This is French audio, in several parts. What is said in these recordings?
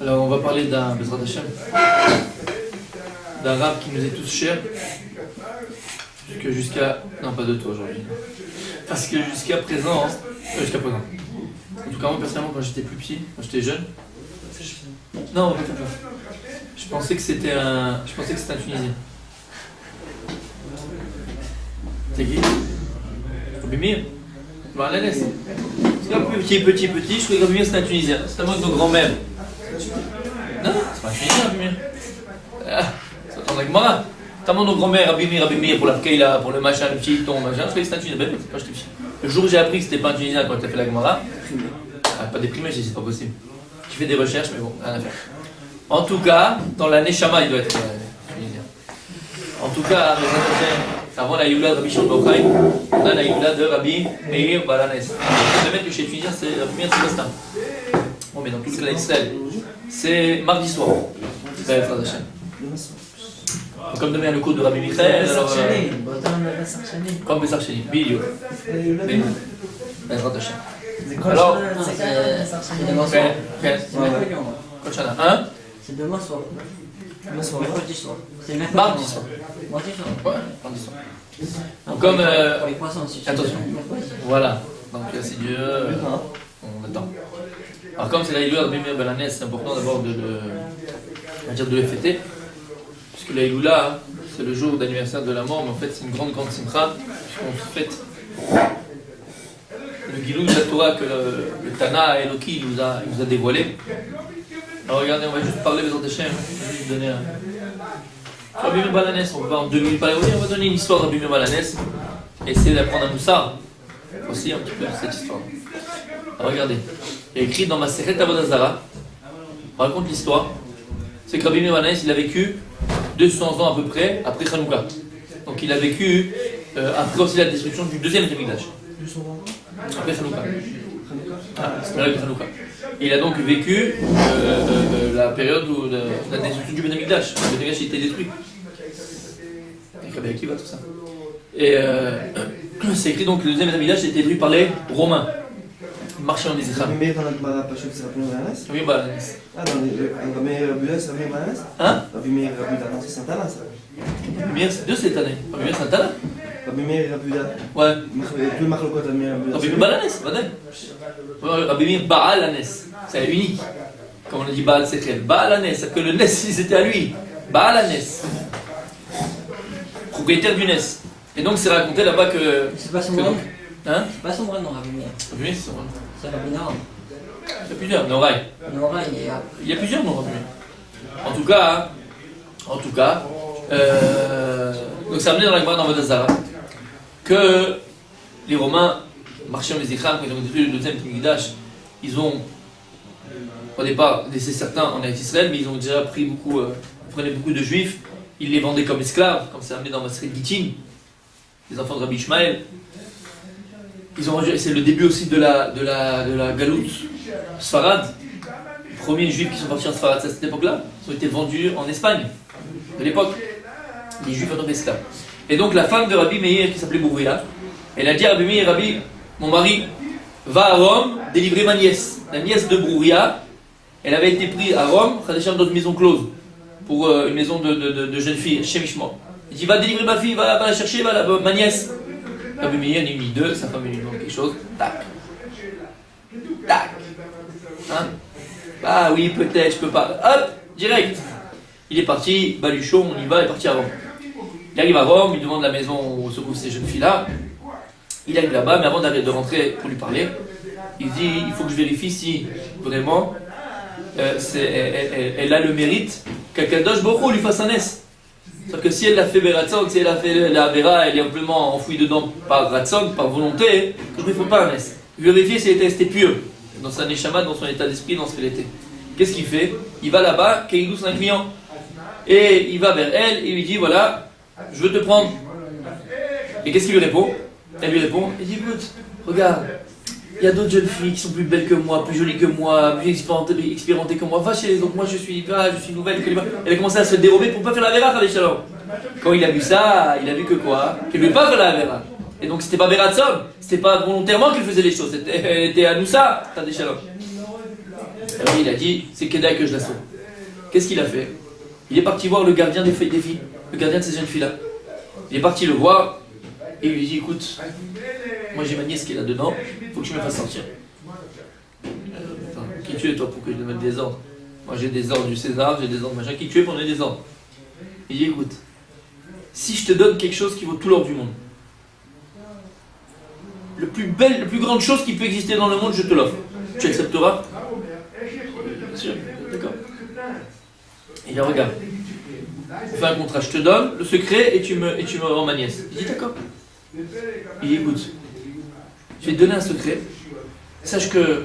Alors on va parler d'un Bezrat Hashem, d'un rap qui nous est tous cher, puisque jusqu'à... Non, pas de toi aujourd'hui. Parce que jusqu'à présent, jusqu'à présent. En tout cas moi personnellement quand j'étais plus petit, quand j'étais jeune, non, on va pas faire ça. Je pensais que c'était un Tunisien. C'est qui? Rabimir? Bah, la laisse. C'est un petit, je trouvais que Rabimir c'était un Tunisien. C'est un mot de nos grands-mères. Non, c'est pas un Tunisien, Rabimir. C'est dans la Gemara. Notamment nos grands-mères, Rabimir, pour la Keila, pour le machin, le petit ton, machin. Je trouvais que c'était un Tunisien. Ben, quand j'étais petit. Le jour où j'ai appris que c'était pas un Tunisien quand tu as fait la Gemara, pas déprimé, j'ai dit c'est pas possible. Tu fais des recherches, mais bon, rien à faire. En tout cas, dans la Neshama, il doit être tunisien. En tout cas, avant la Youla de Rabbi Shimon Bar Yochai, on a la Youla de Rabbi Meir Balanes. Le mec que chez les Tunisiens, c'est Rabbi Meir Sébastien. Bon, mais dans tout le cas d'Israël, c'est mardi soir. Comme demain le cours de Rabbi Michael, alors. Comme Bessar Cheni, Bilio. Alors, c'est demain soir. Hein? C'est demain soir. Mercredi soir. C'est mardi soir. Mardi soir. Ouais, mardi soir. Donc comme pour les poissons aussi. Attention. Voilà. Donc c'est Dieu. On attend. Alors comme c'est la Iloula de Rabbi Meir Balanes, c'est important d'abord de le fêter. Puisque la Iloula, c'est le jour d'anniversaire de la mort, mais en fait c'est une grande simcha, puisqu'on fête le Gilou de la Torah que le Tana Eloki nous a dévoilé. Alors regardez, on va juste parler des autres Hachem, on va juste donner un... Sur Rabbi Meir Balanes, on va en 2 minutes parler, on va donner une histoire de Rabbi Meir Balanes, et essayer d'apprendre à Moussar aussi un petit peu cette histoire. Alors regardez, il y a écrit dans ma Masechet Avodah Zara, on raconte l'histoire, c'est que Rabbi Meir Balanes, il a vécu 200 ans à peu près après Hanouka. Donc il a vécu après aussi la destruction du deuxième Mikdash. Après Hanouka. C'est la Hanouka. Il a donc vécu la période où la destruction du Beth Mikdash. Le Beth Mikdash était détruit. Avec Rabbi Akiva, tout ça. Et c'est écrit donc que le deuxième Beth Mikdash a été détruit par les Romains. Marchand des Israël. Mais dans notre parachute, c'est Rabbi Meir Balanes. Oui, Balanes. Ah, dans le Meir Balanes, c'est Rabbi Meir Balanes. Hein? Rabbi Meir Balanes, c'est Santana, ça. Rabbi Meir, c'est de cette année. Rabbi Meir Santana? Rabbi Meir Balanes. Ouais. Tout le Machlokot Rabbi Meir Balanes. Rabbi Meir Balanes, ouais. Rabbi Meir Balanes, c'est unique. Comme on a dit Baal Sechel. Balanes, c'est que le Nes, c'était à lui. Balanes. Propriétaire du Nes. Et donc c'est raconté là-bas que. C'est pas son vrai nom. Hein? C'est pas son vrai nom, Rabbi Meir. Rabbi Meir, c'est son vrai nom. C'est Rabbi Nahum. Il y a plusieurs, Noraï. Nora, Il y a plusieurs noms Rabbi Meir. En tout cas, donc ça a amené dans la Gemara dans Avodah Zara que les Romains marchaient en Ézéchiel, quand ils ont détruit le deuxième Mikdash, ils ont au départ laissé certains en Israël, mais ils ont déjà pris beaucoup, prenaient beaucoup de juifs, ils les vendaient comme esclaves, comme c'est amené dans Maseret Gittin, les enfants de Rabbi Ishmael. C'est le début aussi de la galoute Sfarad. Les premiers juifs qui sont partis en Sfarad à cette époque-là, ils ont été vendus en Espagne, de l'époque, les juifs en tant qu'esclaves. Et donc la femme de Rabbi Meir, qui s'appelait Bouria, elle a dit à Rabbi Meir, Rabbi, mon mari va à Rome délivrer ma nièce. La nièce de Bouria, elle avait été prise à Rome, dans une maison close, pour une maison de jeunes filles, chez Mishmor. Il dit, va délivrer ma fille, va la chercher, ma nièce. Rabbi Meir, ni une ni deux, sa femme lui demande quelque chose, tac. Hein? Ah oui, peut-être, je peux pas. Hop, direct. Il est parti, baluchon, on y va, il est parti à Rome. Il arrive à Rome, il demande la maison où se trouvent ces jeunes filles-là. Il arrive là-bas, mais avant de rentrer pour lui parler, il dit, il faut que je vérifie si vraiment elle a le mérite qu'Akadosh Baruch Hu lui fasse un S. C'est-à-dire que si elle l'a fait Beratzog, si elle a fait la Vera, elle est amplement enfouie dedans par Ratzog, par volonté, que je ne lui faut pas un S. Vérifier si elle était restée pure, dans sa Neshama, dans son état d'esprit, dans ce qu'elle était. Qu'est-ce qu'il fait? Il va là-bas, Keilou c'est un client. Et il va vers elle et lui dit, voilà, je veux te prendre. Et qu'est-ce qu'il lui répond? Elle lui répond, il dit, écoute, regarde, il y a d'autres jeunes filles qui sont plus belles que moi, plus jolies que moi, plus expérimentées que moi. Va chez les autres, moi je suis nouvelle. Elle a commencé à se dérober pour ne pas faire la vera, Rabbi Shalom. Quand il a vu ça, il a vu que quoi? Qu'elle ne voulait pas faire la vera. Et donc c'était pas Beratzon, c'était pas volontairement qu'elle faisait les choses, elle était à nous ça, Rabbi Shalom. Alors il a dit, c'est Kedai que je la sauve. Qu'est-ce qu'il a fait? Il est parti voir le gardien des filles, le gardien de ces jeunes filles-là. Il est parti le voir et il lui dit, écoute, moi j'ai ma nièce qui est là-dedans, il faut que je me fasse sortir. Attends, qui tu es toi pour que je te mette des ordres? Moi j'ai des ordres du César, j'ai des ordres machin, qui tu es pour donner des ordres? Il dit, écoute, si je te donne quelque chose qui vaut tout l'or du monde, la plus grande chose qui peut exister dans le monde, je te l'offre. Tu accepteras? Bien sûr, d'accord. Il dit, regarde, on fait un contrat, je te donne le secret et tu me rends ma nièce. Il dit, d'accord. Il dit, écoute, je vais te donner un secret. Sache que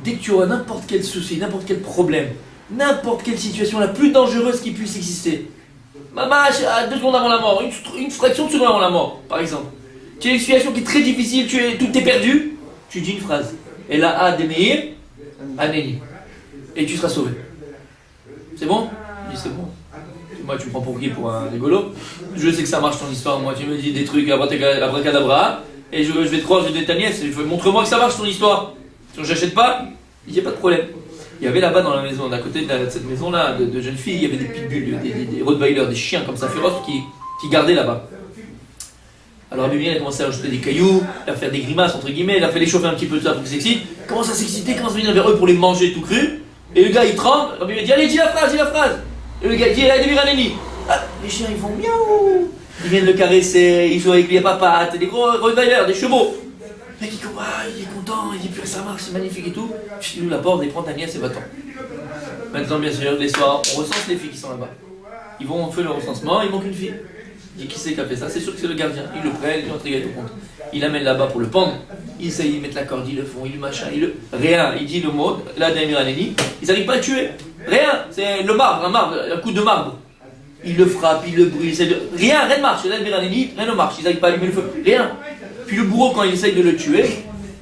dès que tu auras n'importe quel souci, n'importe quel problème, n'importe quelle situation la plus dangereuse qui puisse exister, maman, à 2 secondes avant la mort, une fraction de seconde avant la mort, par exemple, tu as une situation qui est très difficile, tout est perdu, tu dis une phrase. Et là, A, Demeir, Aneni. Et tu seras sauvé. C'est bon? Il dit, c'est bon. Moi, tu me prends pour qui? Pour un rigolo? Je sais que ça marche ton histoire. Moi, tu me dis des trucs abracadabra, et je vais te croire, je vais te ta nièce. Montre-moi que ça marche ton histoire. Si j'achète pas, il n'y a pas de problème. Il y avait là-bas dans la maison, à côté de cette maison-là, de jeunes filles, il y avait des pitbulls, des rottweilers, des chiens comme ça féroces qui gardaient là-bas. Alors Rabbi Meir a commencé à ajouter des cailloux, à faire des grimaces entre guillemets, il a fait les chauffer un petit peu tout ça pour qu'ils s'excitent. Il commence à s'exciter, commence à venir vers eux pour les manger tout cru. Et le gars il tremble, Rabbi Meir dit allez dis la phrase. Et le gars dit allez Demeir Aneni. Ah, les chiens ils font miaou. Ils viennent le caresser, ils jouent avec lui à papates, des gros rottweilers, des chevaux. Le mec il est content, il dit purée ça marche, c'est magnifique et tout. Il ouvre la porte, il prend ta nièce et va-t'en. Maintenant bien sûr, les soirs, on recense les filles qui sont là-bas. Ils vont faire le recensement, il manque une fille. Il dit qui c'est qui a fait ça? C'est sûr que c'est le gardien. Il le prenne, il entre au compte. Il l'amène là-bas pour le pendre. Il essaye, ils mettent la corde, ils le font, ils le machin, rien. Il dit le mot, là Demeir Aneni. Ils n'arrivent pas à le tuer. Rien. C'est le marbre, un coup de marbre. Il le frappe, il le brûle, rien ne marche. Là Demeir Aneni, rien ne marche. Ils n'arrivent pas à allumer le feu. Rien. Puis le bourreau, quand il essaye de le tuer,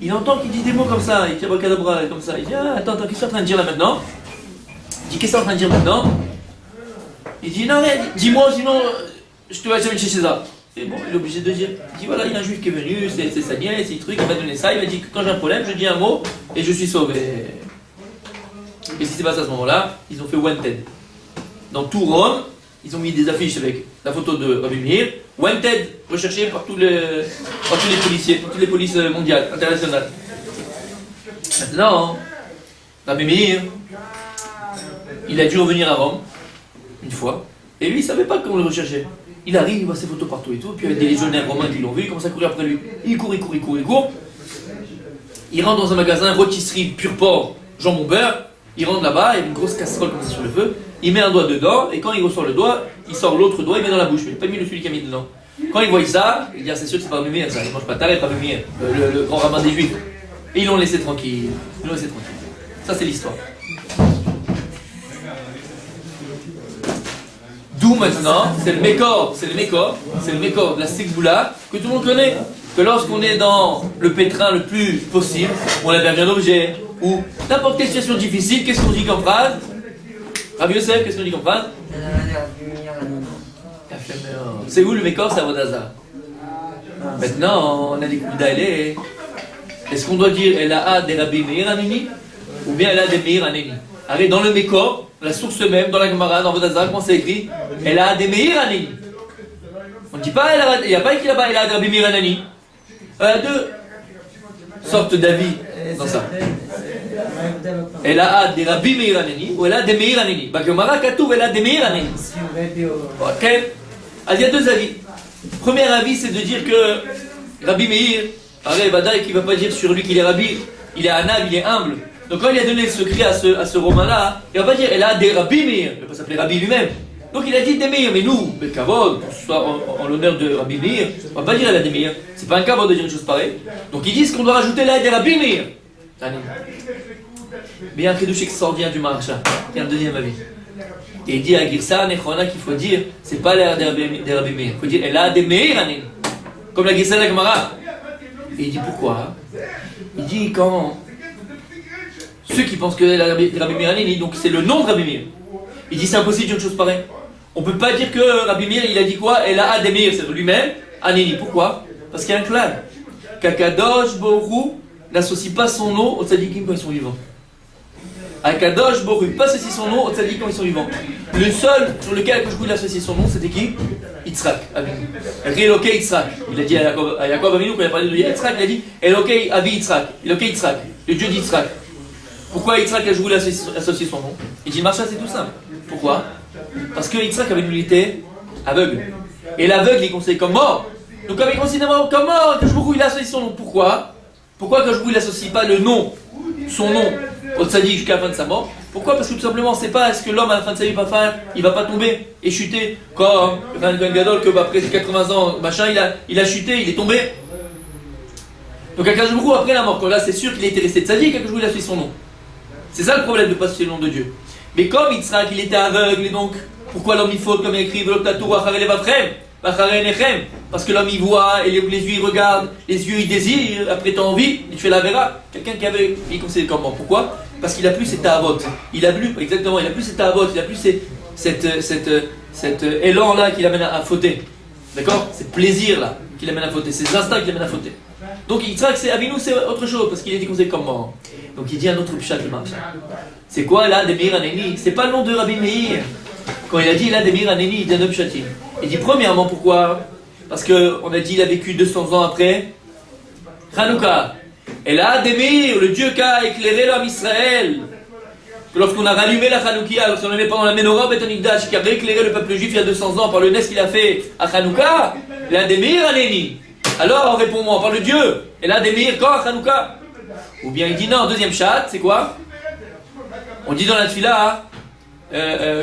il entend qu'il dit des mots comme ça. Il dit abracadabra, comme ça. Il dit attends, qu'est-ce que tu es en train de dire là maintenant? Il dit qu'est-ce que tu es en train de dire maintenant? Il dit non, mais dis-moi sinon. Je te vais jamais chez César. Et bon, il est obligé de dire. Il dit voilà, il y a un juif qui est venu, c'est sa nièce, c'est truc, il m'a donné ça. Il m'a dit que quand j'ai un problème, je dis un mot et je suis sauvé. Qu'est-ce qui s'est passé à ce moment-là? Ils ont fait Wanted. Dans tout Rome, ils ont mis des affiches avec la photo de Rabbi Meir. Wanted, recherché par tous les policiers, par toutes les polices mondiales, internationales. Maintenant, Rabbi Meir, il a dû revenir à Rome, une fois. Et lui, il ne savait pas qu'on le recherchait. Il arrive, il voit ses photos partout et tout, puis il y a des légionnaires romains qui l'ont vu, il commence à courir après lui. Il court. Il rentre dans un magasin, rôtisserie, pur porc, jambon beurre. Il rentre là-bas, il y a une grosse casserole comme ça sur le feu. Il met un doigt dedans, et quand il ressort le doigt, il sort l'autre doigt, il met dans la bouche. Mais il n'a pas mis celui qui a mis dedans. Quand il voit ça, il dit c'est sûr que c'est pas Rabbi Meir, ça. Il ne mange pas taré, pas Rabbi Meir, le grand rabbin des Juifs. Et ils l'ont laissé tranquille. Ça, c'est l'histoire. D'où maintenant, c'est le mécor de la Sigboula, que tout le monde connaît. Que lorsqu'on est dans le pétrin le plus possible, on a perdu un objet, ou n'importe quelle situation difficile, qu'est-ce qu'on dit comme phrase? Rabbi Yosef, qu'est-ce qu'on dit comme phrase? C'est où le mécor? C'est à Vodazar. Maintenant, on a des coups d'aller. Est-ce qu'on doit dire elle a des Rabbi Meir Aneni, ou bien elle a des Meir Aneni? Allez, dans le mécor, la source même, dans la Gemara, dans Vodazar, comment c'est écrit? Elle a des Meir Aneni. On ne dit pas, il n'y a pas écrit là-bas, elle a des Rabbi Meir Aneni. Il y a deux sortes d'avis dans ça. Elle a des Rabbi Meir Aneni, ou elle a des Meir Aneni. Bah, Gemara, Katou, elle a des Meir Aneni. Ok. Alors, il y a deux avis. Premier avis, c'est de dire que Rabbi Meir, Aré Badaï, qui ne va pas dire sur lui qu'il est Rabbi, il est Anav, il est humble. Donc quand il a donné le secret à ce Romain-là, il ne va pas dire elle a des Rabbi Meir, il ne va pas s'appeler Rabbi lui-même. Donc il a dit des Meir, mais nous, le Kavod, que ce soit en l'honneur de Rabbi Meir, on ne va pas dire elle a des Meir. C'est pas un Kavod de dire une chose pareille. Donc ils disent qu'on doit rajouter là des Rabbi Meir. Mais il y a un Kiddush extraordinaire du Maharsha, qui est un deuxième avis. Et il dit à Girsa Nechona qu'il faut dire, c'est pas l'air des Rabbi Meir, il faut dire elle a des Meir Anin. Comme la Girsa de la Gemara. Et il dit pourquoi? Il dit quand ceux qui pensent que la Rabbi Meir Aneni, donc c'est le nom de Rabbi Meir. Il dit c'est impossible de dire une chose pareille. On ne peut pas dire que Rabbi Meir il a dit quoi? Elle a Meir, c'est lui-même, Aneni. Pourquoi? Parce qu'il y a un clan. Kakadosh Borou n'associe pas son nom aux tzadikim quand ils sont vivants. Akadosh Baruch pas associé son nom aux tzaddik quand ils sont vivants. Le seul sur lequel Akadosh Baruch il a associé son nom, c'était qui? Yitzhak. Eloké Yitzhak. Il a dit à Yaakov Avinu, quand il a parlé de Yitzhak, il a dit Eloké Avi Yitzhak. Eloké Yitzhak, le Dieu d'Yitzhak. Pourquoi Yitzhak a voulu associer son nom? Il dit Marcha, c'est tout simple. Pourquoi? Parce que Yitzhak avait une unité aveugle. Et l'aveugle, il est considéré comme mort. Donc, comme il est considéré comme mort, Akadosh Baruch il a associé son nom. Pourquoi? Pourquoi Akadosh Baruch il n'associe pas le nom, son nom, au tzaddik jusqu'à la fin de sa mort? Pourquoi? Parce que tout simplement, on ne sait pas est-ce que l'homme à la fin de sa vie va faire, il va pas tomber et chuter comme Ran Gadol, que après ses 80 ans, machin, il a chuté, il est tombé. Donc Akadosh Baruch après la mort, quand là c'est sûr qu'il était resté tzaddik, Akadosh Baruch il a fait son nom. C'est ça le problème de ne pas associer le nom de Dieu. Mais comme Yitzhak il était aveugle, et donc pourquoi l'homme il faute comme il écrit parce que l'homme il voit et les yeux ils regardent, les yeux ils désirent, après t'as envie, et tu fais la vera. Quelqu'un qui avait, il est considéré comme mort. Pourquoi? Parce qu'il a plus cet avot. Il a plus, exactement, il a plus cet avot, il a plus cet élan là qui l'amène à fauter. D'accord? Ces plaisirs là qui l'amènent à fauter, ces instincts qui l'amènent à fauter. Donc Yitzhak c'est Avinu, c'est autre chose parce qu'il est considéré comme mort. Donc il dit un autre pshat qui marche. C'est quoi là des Meir Aneni? C'est pas le nom de Rabbi Meir. Quand il a dit là des Meir Aneni, il dit un autre pshatim. Il dit premièrement pourquoi? Parce qu'on a dit il a vécu 200 ans après Hanouka. Et là, Demir, le Dieu qui a éclairé l'homme Israël, que lorsqu'on a rallumé la Hanoukia, lorsqu'on a mis pendant la Menorah Beth Amikdash, qui a rééclairé le peuple juif il y a 200 ans par le Nes qu'il a fait à Hanouka, là Demir Aneni. Alors réponds-moi, on parle de Dieu. Et là Demir, quand à Hanouka? Ou bien il dit non, deuxième chat, c'est quoi? On dit dans la Tfila,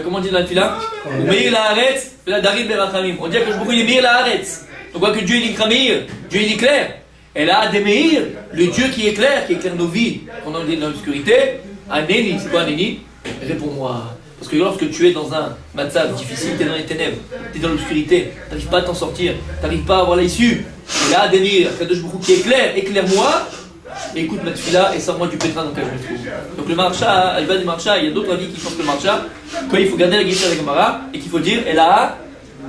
comment on dit dans la Tfila? Meir la Haaretz, la Darim Berachamim. On dit que je il est Meir la Haaretz. On voit que Dieu il est Kramir, Dieu il est clair. Et là, Demeir, le Dieu qui éclaire nos vies pendant l'obscurité, Aneni, c'est quoi Aneni? Réponds-moi. Parce que lorsque tu es dans un matzav difficile, tu es dans les ténèbres, tu es dans l'obscurité, tu n'arrives pas à t'en sortir, tu n'arrives pas à avoir l'issue. Et là, Demeir, Kadosh Baruch qui éclaire, éclaire-moi, et écoute ma tefila et sors-moi du pétrin dans lequel je me trouve. Donc le marcha, il va du marcha, il y a d'autres avis qui pensent que le marcha, qu'il faut garder la guitare avec Gemara et qu'il faut dire, et là,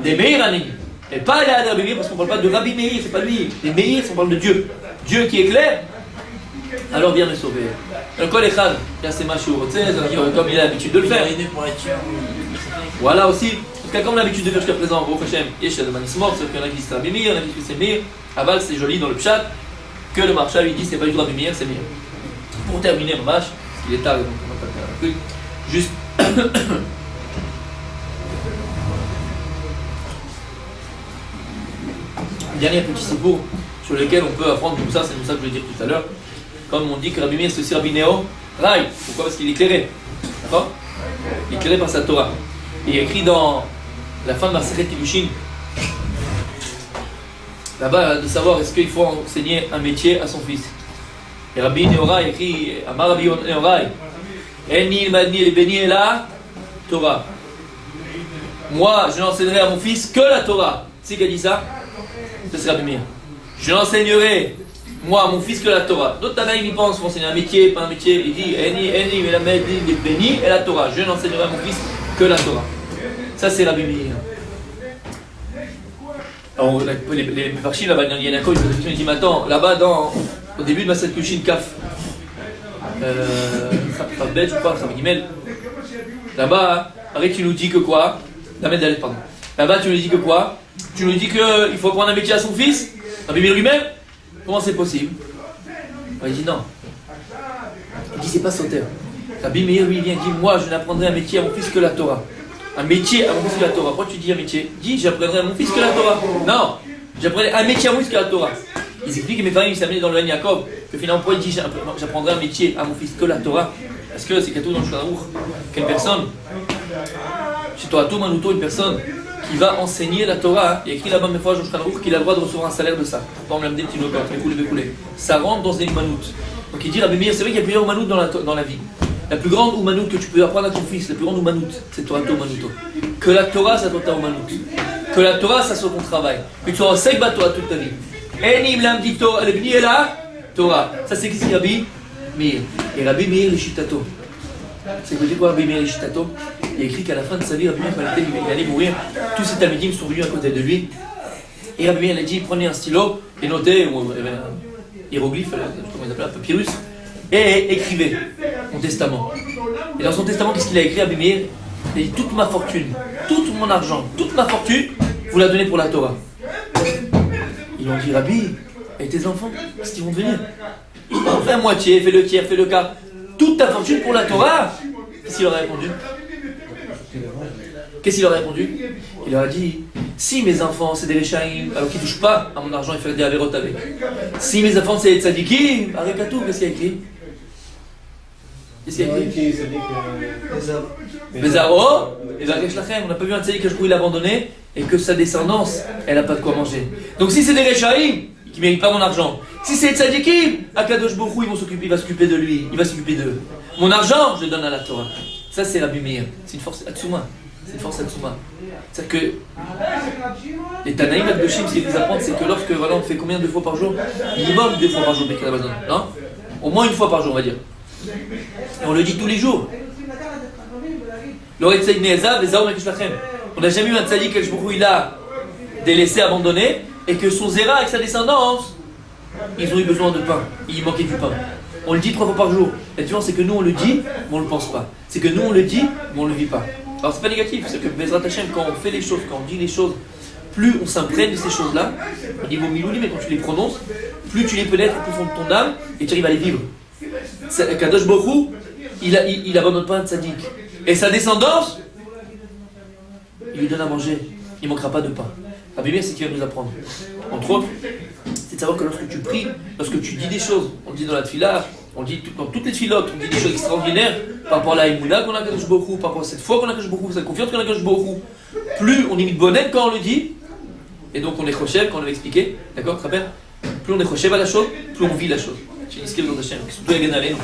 Demeir Aneni. Et pas aller à Rabbi Meir parce qu'on ne parle pas de Rabbi Meir, c'est pas lui. Les Meir, on parle de Dieu. Dieu qui est clair, alors viens me sauver. Le Kol Echad, là c'est Machou, comme il a l'habitude de le faire. Voilà aussi, parce que comme on a l'habitude de faire jusqu'à présent, Baruch Hashem, Yeshua de Manismor, c'est qu'il y en a qui disent Rabbi Meir, il y en a qui disent c'est Meir. Aval, c'est joli dans le pshat, que le marcha lui dit c'est pas du tout Rabbi Meir, c'est Meir. Pour terminer, Mamash, parce qu'il est tard, donc on va pas faire un truc, juste. Dernier petit sibour sur lequel on peut apprendre tout ça, c'est ça que je voulais dire tout à l'heure. Comme on dit que Rabbi Meir c'est aussi Rabbi Neo Rai. Pourquoi? Parce qu'il est éclairé. D'accord? Il est éclairé par sa Torah. Et il est écrit dans la fin de Masechet Kiddushin, là-bas, de savoir est-ce qu'il faut enseigner un métier à son fils. Et Rabbi Neo Rai écrit Amar Rabbi Neo Rai Eni Madni el Beni Ela Torah. Moi, je n'enseignerai à mon fils que la Torah. C'est qui a dit ça? C'est Rabbi Meir. Je n'enseignerai, moi, à mon fils que la Torah. D'autres Tanaïm y pensent, enseigner un métier, pas un métier. Il dit, Eni, mais la béni et la Torah. Je n'enseignerai à mon fils que la Torah. Ça, c'est Rabbi Meir. Alors, les Parchim, là-bas, il y en a quoi? Il dit, mais attends, là-bas, au début de ma Masechet Kiddushin, Kaf, Kaf Bet, je crois, Kaf Gimel. Là-bas, arrête, tu nous dis que quoi? Pardon. Là-bas, tu nous dis que quoi? Tu nous dis qu'il faut prendre un métier à son fils? Rabbi Meir lui-même? Comment c'est possible? Il dit non. Il dit c'est pas sauter. Rabbi Meir lui vient dit moi je n'apprendrai un métier à mon fils que la Torah. Un métier à mon fils que la Torah. Pourquoi tu dis un métier? Dis j'apprendrai à mon fils que la Torah. Non, j'apprendrai un métier à mon fils que la Torah. Ils expliquent que mes parents s'est amené dans le Ven Yaakov que finalement pourquoi il dit j'apprendrai un métier à mon fils que la Torah? Parce que c'est tout dans le Shulchan Aruch qu'une personne, chez toi tout Manuto, une personne qui va enseigner la Torah, il y a écrit là-bas mes fois Shulchan Aruch qu'il a le droit de recevoir un salaire de ça. Par exemple, des petits locaux, ça rentre dans une manout. Donc il dit Rabbi Meir, c'est vrai qu'il y a plusieurs manout dans la vie. La plus grande oumanout que tu peux apprendre à ton fils, la plus grande oumanout, c'est Torah Manuto. Que la Torah, ça soit ta oumanout. Que la Torah, ça soit ton travail. Que tu sois Sekba Torah toute ta vie. Enim lam dit Torah, le bni et la Torah. Ça c'est qui c'est Rabbi Meir. Et Rabbi Meir, le Shitato. C'est quoi Rabbi Meir, le Shitato? Il a écrit qu'à la fin de sa vie, Rabbi Meir, quand il allait mourir, tous ses talmidim sont venus à côté de lui. Et Rabbi Meir a dit prenez un stylo et notez, ou un hiéroglyphe, comment ils appellent, un papyrus, et écrivez mon testament. Et dans son testament, qu'est-ce qu'il a écrit à Abimeir? Il a dit toute ma fortune, tout mon argent, toute ma fortune, vous la donnez pour la Torah. Ils ont dit Rabbi, et tes enfants, qu'est-ce qu'ils vont devenir? Fais à moitié, fais le tiers, fais le quart. Toute ta fortune pour la Torah. Qu'est-ce qu'il leur a répondu? Qu'est-ce qu'il leur a répondu? Il leur a dit si mes enfants c'est des Réchaïm, alors qu'ils ne touchent pas à mon argent, il fait des avérotes avec. Si mes enfants c'est des tzadikim, arrête à tout, qu'est-ce qu'il y a écrit? Qu'est-ce qu'il y a écrit? Bezaro, et Varesh Lachem. On n'a pas vu un tzadik que il a abandonné et que sa descendance, elle n'a pas de quoi manger. Donc si c'est des Réchaïm qui ne méritent pas mon argent, si c'est des tzadikim, Akadosh Baruch Hu, il va s'occuper de lui, il va s'occuper d'eux. Mon argent, je le donne à la Torah. Ça c'est Rabbi Meir. C'est une force Atsuma. C'est une force Atsuma. C'est-à-dire que les Tanaïm Akdoshim, ce qu'ils nous apprennent, c'est que lorsque voilà, on fait combien de fois par jour? Minimum 2 fois par jour, non? Au moins 1 fois par jour, on va dire. Et on le dit tous les jours. On n'a jamais eu un tzadik où il a délaissé, abandonné, et que son zéra avec sa descendance, ils ont eu besoin de pain. Il manquait du pain. On le dit 3 fois par jour. La différence, c'est que nous on le dit, mais on ne le pense pas. C'est que nous on le dit, mais on ne le vit pas. Alors c'est pas négatif, c'est que Bezrat Hashem, quand on fait les choses, quand on dit les choses, plus on s'imprègne de ces choses-là, au niveau milouli, mais quand tu les prononces, plus tu les pénètres au profond de ton âme et tu arrives à les vivre. Kadosh Baruch Hu, il abandonne pas un tzaddik. Et sa descendance, il lui donne à manger. Il ne manquera pas de pain. Rabbi Meir, c'est ce qu'il va nous apprendre. Entre autres, c'est de savoir que lorsque tu pries, lorsque tu dis des choses, on le dit dans la tefila, on dit dans toutes les tfilotes, on dit des choses extraordinaires par rapport à la Emouna qu'on a Kadosh Baruch Hu, par rapport à cette foi qu'on a Kadosh Baruch Hu, cette confiance qu'on a Kadosh Baruch Hu. Plus on imite Bonnet quand on le dit, et donc on est choshev quand on l'avait expliqué, d'accord, tu te rappelles? Plus on est choshev à la chose, plus on vit la chose. J'ai une esquive dans ta chaîne, surtout à Ganalé.